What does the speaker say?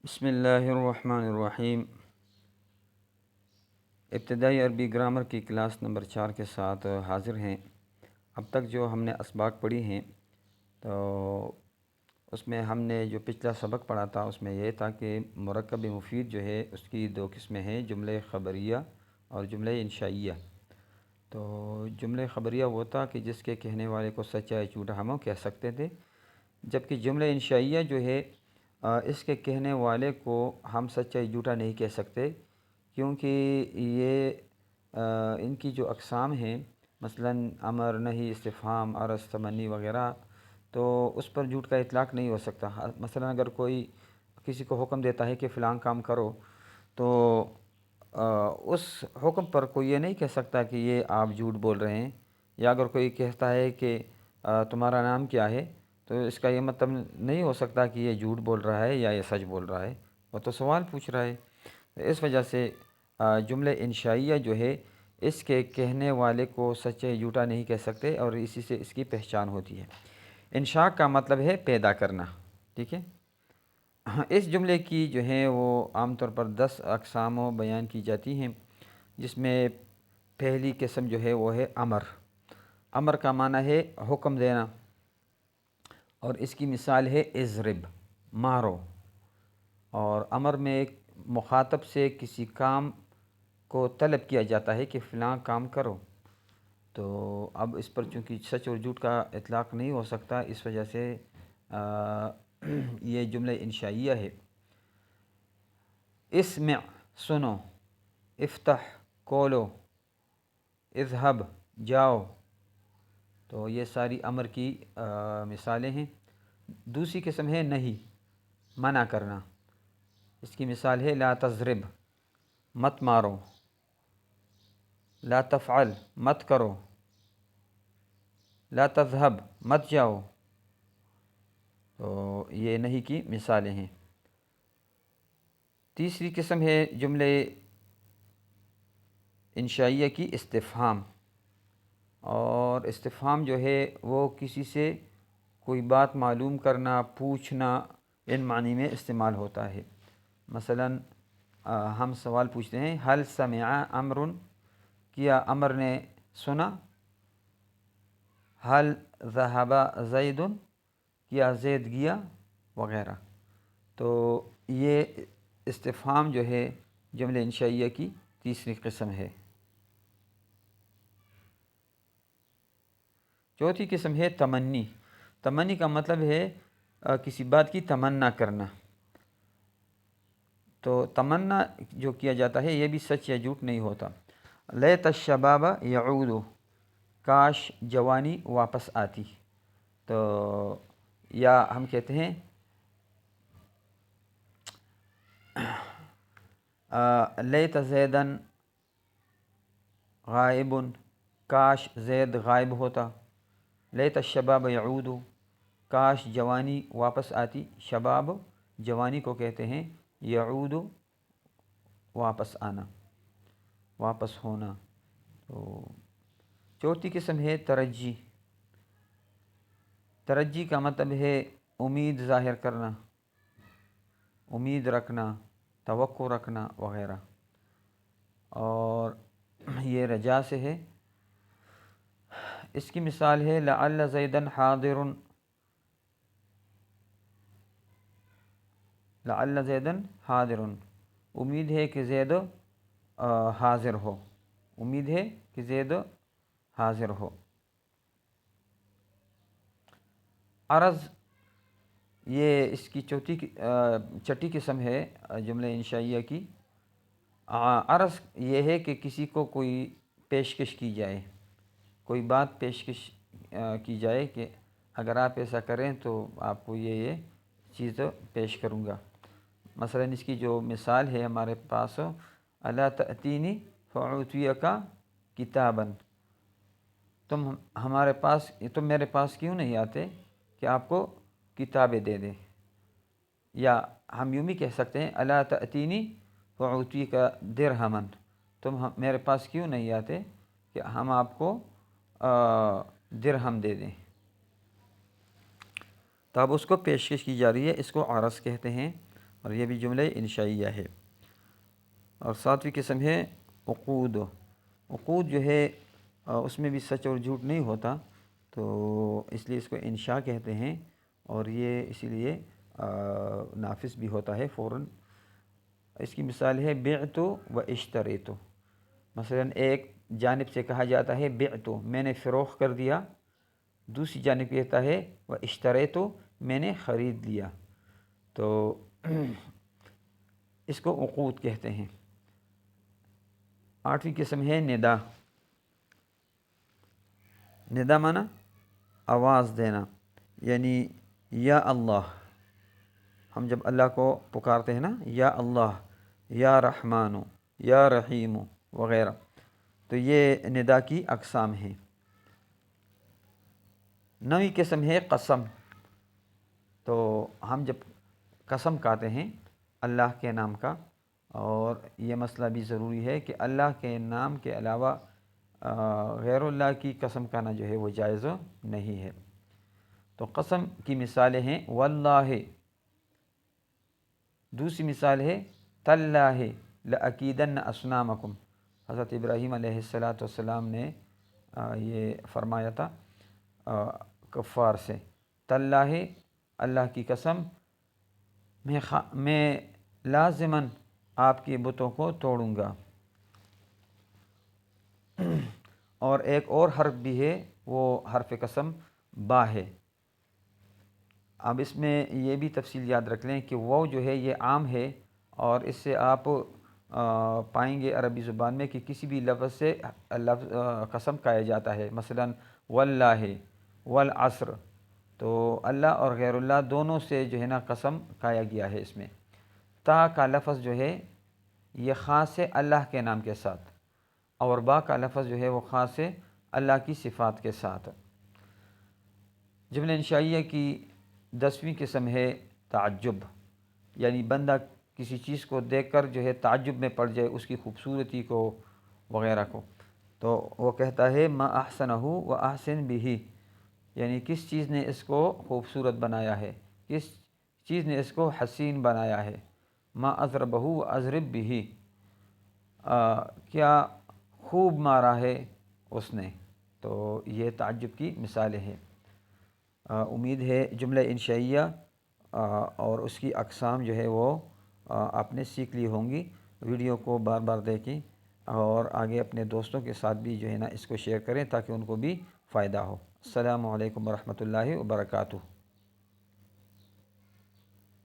بسم اللہ الرحمن الرحیم۔ ابتدائی عربی گرامر کی کلاس نمبر 4 کے ساتھ حاضر ہیں۔ اب تک جو ہم نے اسباق پڑھی ہیں تو اس میں ہم نے جو پچھلا سبق پڑھا تھا اس میں یہ تھا کہ مرکب مفید جو ہے اس کی دو قسمیں ہیں، جملہ خبریہ اور جملہ انشائیہ۔ تو جملہ خبریہ وہ تھا کہ جس کے کہنے والے کو سچا یا جھوٹا ہم کہہ سکتے تھے، جبکہ جملہ انشائیہ جو ہے اس کے کہنے والے کو ہم سچا یا جھوٹا نہیں کہہ سکتے، کیونکہ یہ ان کی جو اقسام ہیں مثلا امر، نہی، استفہام، عرض، تمنی وغیرہ، تو اس پر جھوٹ کا اطلاق نہیں ہو سکتا۔ مثلا اگر کوئی کسی کو حکم دیتا ہے کہ فلاں کام کرو تو اس حکم پر کوئی یہ نہیں کہہ سکتا کہ یہ آپ جھوٹ بول رہے ہیں، یا اگر کوئی کہتا ہے کہ تمہارا نام کیا ہے تو اس کا یہ مطلب نہیں ہو سکتا کہ یہ جھوٹ بول رہا ہے یا یہ سچ بول رہا ہے، وہ تو سوال پوچھ رہا ہے۔ اس وجہ سے جملہ انشائیہ جو ہے اس کے کہنے والے کو سچا یا جھوٹا نہیں کہہ سکتے، اور اسی سے اس کی پہچان ہوتی ہے۔ انشاء کا مطلب ہے پیدا کرنا، ٹھیک ہے۔ اس جملے کی جو ہے وہ عام طور پر 10 اقسام بیان کی جاتی ہیں، جس میں پہلی قسم جو ہے وہ ہے امر۔ امر کا معنی ہے حکم دینا، اور اس کی مثال ہے اضرب، مارو۔ اور امر میں ایک مخاطب سے کسی کام کو طلب کیا جاتا ہے کہ فلاں کام کرو، تو اب اس پر چونکہ سچ اور جھوٹ کا اطلاق نہیں ہو سکتا، اس وجہ سے یہ جملہ انشائیہ ہے۔ اسمع، سنو، افتح، کھولو، اذهب، جاؤ، تو یہ ساری امر کی مثالیں ہیں۔ دوسری قسم ہے نہیں، منع کرنا۔ اس کی مثال ہے لا تضرب، مت مارو، لا تفعل، مت کرو، لا تذهب، مت جاؤ، تو یہ نہیں کی مثالیں ہیں۔ تیسری قسم ہے جملے انشائیہ کی استفہام، اور استفہام جو ہے وہ کسی سے کوئی بات معلوم کرنا، پوچھنا، ان معنی میں استعمال ہوتا ہے۔ مثلا ہم سوال پوچھتے ہیں حل سمع امر، کیا امر نے سنا؟ حل ذهب زید، کیا زید گیا، وغیرہ۔ تو یہ استفہام جو ہے جملہ انشائیہ کی تیسری قسم ہے۔ چوتھی قسم ہے تمنی۔ تمنی کا مطلب ہے کسی بات کی تمنا کرنا۔ تو تمنا جو کیا جاتا ہے یہ بھی سچ یا جھوٹ نہیں ہوتا۔ لیت الشباب یعود، کاش جوانی واپس آتی۔ تو یا ہم کہتے ہیں لیت زیدن غائب، کاش زید غائب ہوتا۔ لیت الشباب یعود، کاش جوانی واپس آتی۔ شباب جوانی کو کہتے ہیں، یعود واپس آنا، واپس ہونا۔ تو چوتھی قسم ہے ترجی۔ ترجی کا مطلب ہے امید ظاہر کرنا، امید رکھنا، توقع رکھنا وغیرہ، اور یہ رجا سے ہے۔ اس کی مثال ہے لعل زیدن حاضر، لعل زیدن حاضر، امید ہے کہ زید حاضر ہو، امید ہے کہ زید حاضر ہو۔ عرض، یہ اس کی چھٹی قسم ہے جملہ انشائیہ کی۔ عرض یہ ہے کہ کسی کو کوئی پیشکش کی جائے، کوئی بات پیشکش کی جائے کہ اگر آپ ایسا کریں تو آپ کو یہ چیز پیش کروں گا۔ مثلا اس کی جو مثال ہے ہمارے پاس، الا تأتینی فأعطیک کتابا، تم میرے پاس کیوں نہیں آتے کہ آپ کو کتابیں دے دیں۔ یا ہم یوں بھی کہہ سکتے ہیں الا تأتینی فأعطیک درہما، تم میرے پاس کیوں نہیں آتے کہ ہم آپ کو درہم دے دیں۔ تو اب اس کو پیشکش کی جا رہی ہے، اس کو عرض کہتے ہیں، اور یہ بھی جملہ انشائیہ ہے۔ اور ساتویں قسم ہے عقود۔ عقود جو ہے اس میں بھی سچ اور جھوٹ نہیں ہوتا، تو اس لیے اس کو انشاء کہتے ہیں، اور یہ اسی لیے نافذ بھی ہوتا ہے فوراً۔ اس کی مثال ہے بعت و اشتریت۔ مثلا ایک جانب سے کہا جاتا ہے بعت، میں نے فروخت کر دیا، دوسری جانب کہتا ہے و اشتریت، میں نے خرید لیا، تو اس کو عقود کہتے ہیں۔ آٹھویں قسم ہے ندا۔ ندا معنی آواز دینا، یعنی یا اللہ، ہم جب اللہ کو پکارتے ہیں نا، یا اللہ، یا رحمانو، یا رحیم وغیرہ، تو یہ ندا کی اقسام ہیں۔ نویں قسم ہے قسم۔ تو ہم جب قسم کھاتے ہیں اللہ کے نام کا، اور یہ مسئلہ بھی ضروری ہے کہ اللہ کے نام کے علاوہ غیر اللہ کی قسم کھانا جو ہے وہ جائز نہیں ہے۔ تو قسم کی مثالیں ہیں واللہ، دوسری مثال ہے تاللہ لأکیدن اصنامکم۔ حضرت ابراہیم علیہ السلام نے یہ فرمایا تھا کفار سے، تاللہ، اللہ کی قسم، میں لازماً آپ کے بتوں کو توڑوں گا۔ اور ایک اور حرف بھی ہے، وہ حرف قسم با ہے۔ اب اس میں یہ بھی تفصیل یاد رکھ لیں کہ وہ جو ہے یہ عام ہے، اور اس سے آپ پائیں گے عربی زبان میں کہ کسی بھی لفظ سے قسم کہا جاتا ہے، مثلا واللہ، والعصر، تو اللہ اور غیر اللہ دونوں سے جو ہے نا قسم کہا گیا ہے۔ اس میں تا کا لفظ جو ہے یہ خاص ہے اللہ کے نام کے ساتھ، اور با کا لفظ جو ہے وہ خاص ہے اللہ کی صفات کے ساتھ۔ جملہ انشائیہ کی 10ویں قسم ہے تعجب، یعنی بندہ کسی چیز کو دیکھ کر جو ہے تعجب میں پڑ جائے، اس کی خوبصورتی کو وغیرہ کو، تو وہ کہتا ہے ما احسنہ و احسن بھی، یعنی کس چیز نے اس کو خوبصورت بنایا ہے، کس چیز نے اس کو حسین بنایا ہے، ما اضربہ و اضرب بھی، کیا خوب مارا ہے اس نے، تو یہ تعجب کی مثالیں ہیں۔ امید ہے جملہ انشائیہ اور اس کی اقسام جو ہے وہ آپ نے سیکھ لی ہوں گی۔ ویڈیو کو بار بار دیکھیں، اور آگے اپنے دوستوں کے ساتھ بھی جو ہے نا اس کو شیئر کریں تاکہ ان کو بھی فائدہ ہو۔ السلام علیکم ورحمۃ اللہ وبرکاتہ۔